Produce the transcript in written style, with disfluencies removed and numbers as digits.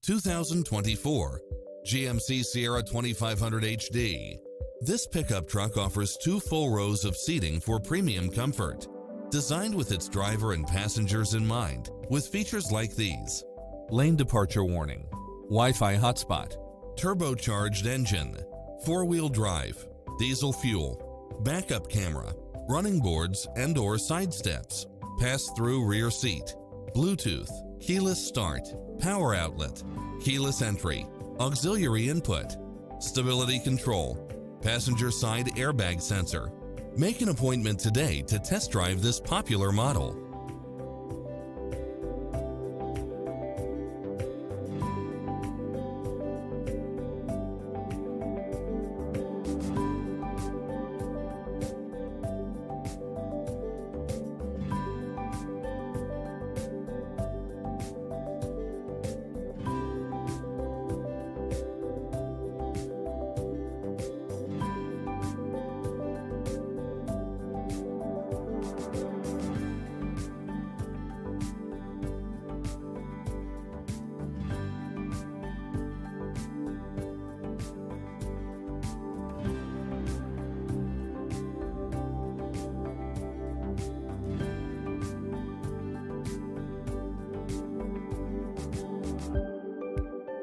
2024 GMC Sierra 2500 HD. This pickup truck offers 2 full rows of seating for premium comfort. Designed with its driver and passengers in mind, with features like these: lane departure warning, Wi-Fi hotspot, turbocharged engine, 4-wheel drive, diesel fuel, backup camera, running boards and/or side steps, pass-through rear seat, Bluetooth, keyless start, power outlet, keyless entry, auxiliary input, stability control, passenger side airbag sensor. Make an appointment today to test drive this popular model.